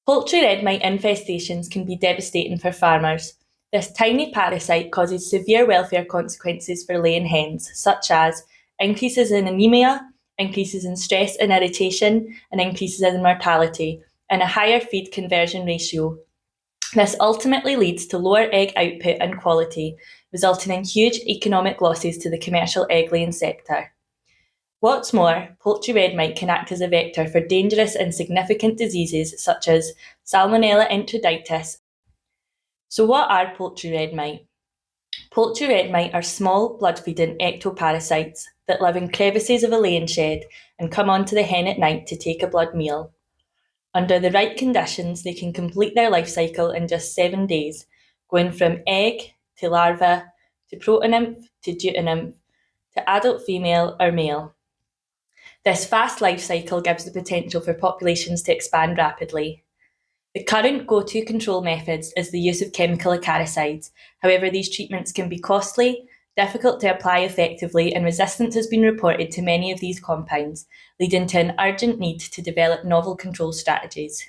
Poultry red mite infestations can be devastating for farmers. This tiny parasite causes severe welfare consequences for laying hens, such as increases in anemia, increases in stress and irritation, and increases in mortality, and a higher feed conversion ratio. This ultimately leads to lower egg output and quality, resulting in huge economic losses to the commercial egg laying sector. What's more, poultry red mite can act as a vector for dangerous and significant diseases such as Salmonella enteritis. So, what are poultry red mite? Poultry red mite are small, blood-feeding ectoparasites that live in crevices of a laying shed and come onto the hen at night to take a blood meal. Under the right conditions, they can complete their life cycle in just 7 days, going from egg to larva to protonymph to deutonymph to adult female or male. This fast life cycle gives the potential for populations to expand rapidly. The current go-to control methods is the use of chemical acaricides. However, these treatments can be costly, difficult to apply effectively, and resistance has been reported to many of these compounds, leading to an urgent need to develop novel control strategies.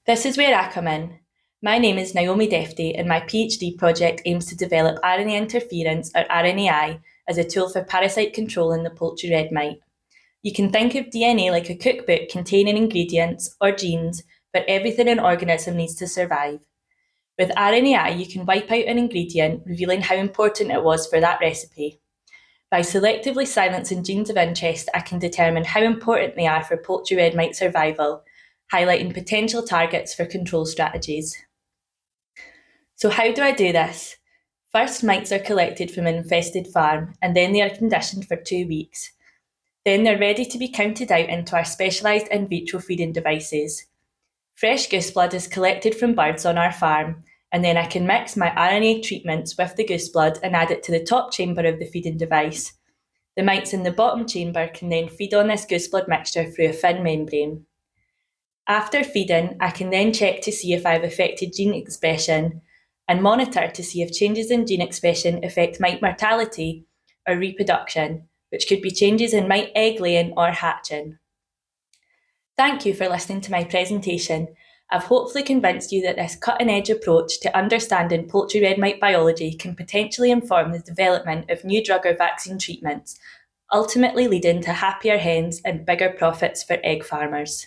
This is where I come in. My name is Naomi Defty, and my PhD project aims to develop RNA interference, or RNAi, as a tool for parasite control in the poultry red mite. You can think of DNA like a cookbook containing ingredients or genes for everything an organism needs to survive. With RNAi, you can wipe out an ingredient, revealing how important it was for that recipe. By selectively silencing genes of interest, I can determine how important they are for poultry red mite survival, highlighting potential targets for control strategies. So how do I do this? First, mites are collected from an infested farm, and then they are conditioned for 2 weeks. Then they're ready to be counted out into our specialised in vitro feeding devices. Fresh goose blood is collected from birds on our farm, and then I can mix my RNA treatments with the goose blood and add it to the top chamber of the feeding device. The mites in the bottom chamber can then feed on this goose blood mixture through a thin membrane. After feeding, I can then check to see if I've affected gene expression and monitor to see if changes in gene expression affect mite mortality or reproduction, which could be changes in mite egg laying or hatching. Thank you for listening to my presentation. I've hopefully convinced you that this cutting-edge approach to understanding poultry red mite biology can potentially inform the development of new drug or vaccine treatments, ultimately leading to happier hens and bigger profits for egg farmers.